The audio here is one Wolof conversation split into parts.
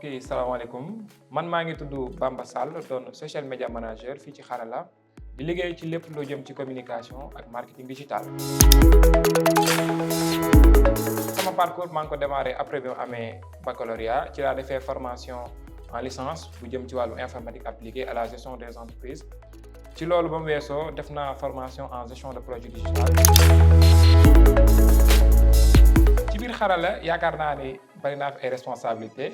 mbokk yi salaamaaleykum man maa ngi tudd Bamba Sall doon social media manager fii ci Xarala di liggéey ci lépp lu jëm ci communication ak marketing digital. sama parcours maa ngi ko démarré après bi mu amee baccalauréat ci laa defee formation en licence bu jëm ci wàllu informatique appliquée à la gestion des entreprises ci loolu ba mu weesoo def naa formation en gestion de projet digital. ci biir Xarala yaakaar naa ni bari naa fi ay responsabilité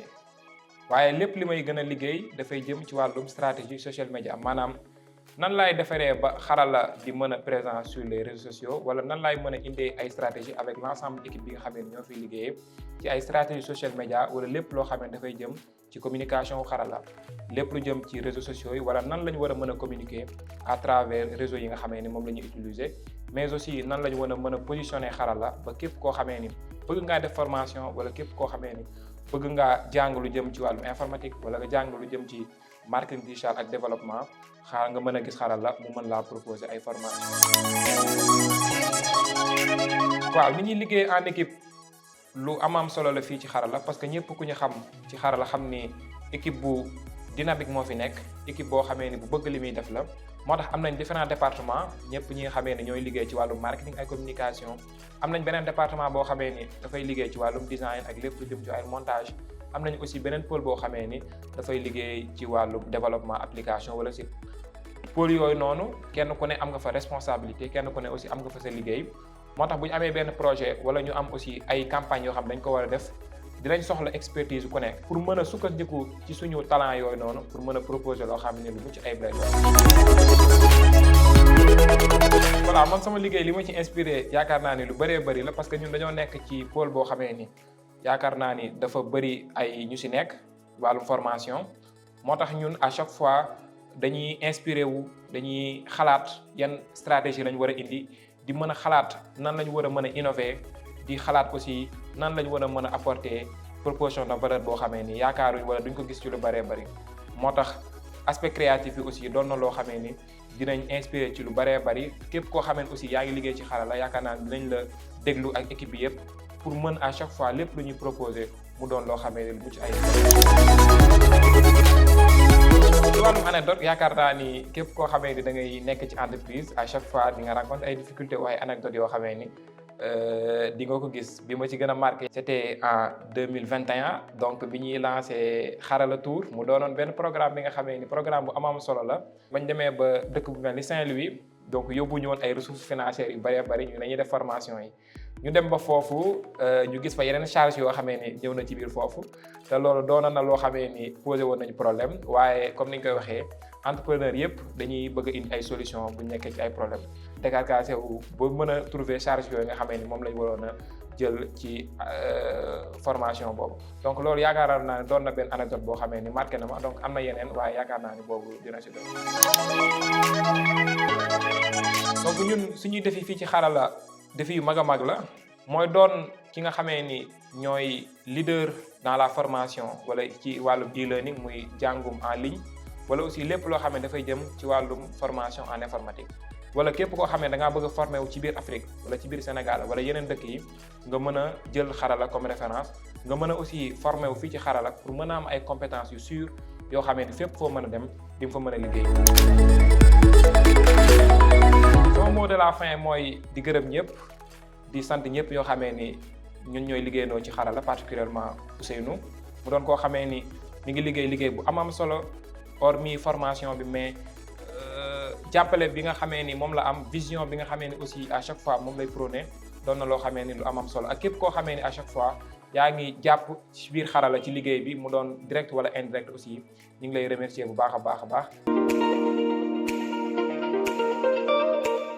waaye lépp li may gën a liggéey dafay jëm ci wàllum stratégie social media maanaam nan laay defaree ba Xarala di mën a présent sur les réseaux sociaux wala nan laay mën a indee ay stratégie avec l'ensemble équipe bi nga xam ne ñoo fiy liggéeyee ci ay stratégie social media wala lépp loo xam ne dafay jëm ci communication Xarala lépp lu jëm ci réseaux sociaux yi wala nan la ñu war a mën a communiquer à travers réseaux yi nga xamee ni moom la ñuy utiliser mais aussi nan la ñu war a mën a positionner Xarala ba képp koo xamee ni bëgg ngaa def formation wala képp koo xamee ni bëgg ngaa jàng lu jëm ci wàllum informatique wala nga jàng lu jëm ci marketing digital ak développement xaar nga mën a gis Xarala mu mën laa proposer ay formation. waaw ni ñuy liggéey en équipe lu am solo la fii ci Xarala parce que ñëpp ku ñu xam ci Xarala xam ni équipe bu dynamique moo fi nekk équipe boo xamee ni bu bëgg li muy def la moo tax am nañ différents départements ñëpp ñi nga xamee ni ñooy liggéey ci wàllum marketing ay communication am nañ beneen département boo xamee ni dafay liggéey ci wàllum design ak lépp lu jëm ci ay montage am nañ aussi beneen pôle boo xamee ni dafay liggéey ci wàllum développement application wala site pôle yooyu noonu kenn ku ne am nga fa responsabilité kenn ku ne aussi am nga fa sa liggéey moo tax bu ñu amee benn projet wala ñu am aussi ay campagne yoo xam dañ ko war a def dinañ soxla expertise ku nekk pour mën a sukkandiku ci suñu talent yooyu noonu pour mën a proposer loo xam ne lu mucc ayib lay doon. voilà man sama liggéey li ma ci inspiré yaakaar naa ni lu bëree bëri la parce que ñun dañoo nekk ci pôle boo xamee ni yaakaar naa ni dafa bëri ay ñu si nekk wàllum formation moo tax ñun à chaque fois dañuy inspiré wu dañuy xalaat yan stratégie lañ war a indi di mën a xalaat nan lañ war a mën a innover di xalaat aussi nan lañ war a mën a apporter proposition de valeur boo xamee ni yaakaaruñ wala duñ ko gis ci lu bëree bëri moo tax aspect créatif bi aussi doon na loo xamee ni dinañ inspiré ci lu bëree bëri képp koo xamee aussi yaa ngi liggéey ci Xarala yaakaar naa dinañ la déglu ak équipe bi yëpp pour mën à chaque fois lépp lu ñuy proposer mu doon loo xamee ni lu mucc ay ci wàllum anecdote yaakaar naa ni képp koo xamee ni da ngay nekk ci entreprise à chaque fois di nga rencontre ay difficultés waaye anecdote yoo xamee ni di nga ko gis bi ma ci gën a marqué c'était en 2021 donc bi ñuy lancé Xarala Tour mu doonoon benn programme bi nga xamee ni programme bu am solo la bañ demee ba dëkk bu mel ni Saint-Louis donc yóbbu ñu woon ay ressources financières yu bëree bëri ñu dañuy def formation yi ñu dem ba foofu ñu gis fa yeneen charge yoo xamee ni ñëw na ci biir foofu te loolu doonoon na loo xamee ni posé woon nañu problème waaye comme ni ñu koy waxee entrepreneur yëpp dañuy bëgg a indi ay solution bu ñu nekkee ci ay problème décarcassé wu ba mën a trouver charge yooyu nga xamee ni moom lañ waroon a jël ci formation boobu donc loolu yaakaar naa ne doon na benn anecdote boo xamee ni marqué na ma donc am na yeneen waaye yaakaar naa ni boobu dina si doon. donc ñun suñuy defi fii ci Xarala defi yu mag a mag la mooy doon ki nga xamee ni ñooy leader dans la formation wala ci wàllum e-learning muy jàngum en ligne wala aussi lépp loo xam ne dafay jëm ci wàllum formation en informatique wala képp koo xam ne da ngaa bëgg a formé wu ci biir Afrique wala ci biir Sénégal wala yeneen dëkk yi nga mën a jël Xarala comme référence nga mën a aussi formé wu fii ci Xarala pour mën a am ay compétences yu sûres yoo xam ne fépp foo mën a dem di nga fa mën a liggéey. sama mot de la fin mooy di gërëm ñëpp di sant ñëpp yoo xamee ni ñun ñooy liggéeyandoo ci Xarala particulièrement Ousseynou mu doon koo xamee ni mi ngi liggéey bu am solo hormis formation bi mais jàppale bi nga xamee ni moom la am vision bi nga xamee ni aussi à chaque fois moom lay prôné doon na loo xamee ni lu am solo ak képp koo xamee ni à chaque fois yaa ngi jàpp ci biir Xarala ci liggéey bi mu doon direct wala indirect aussi ñu ngi lay remercier bu baax a baax.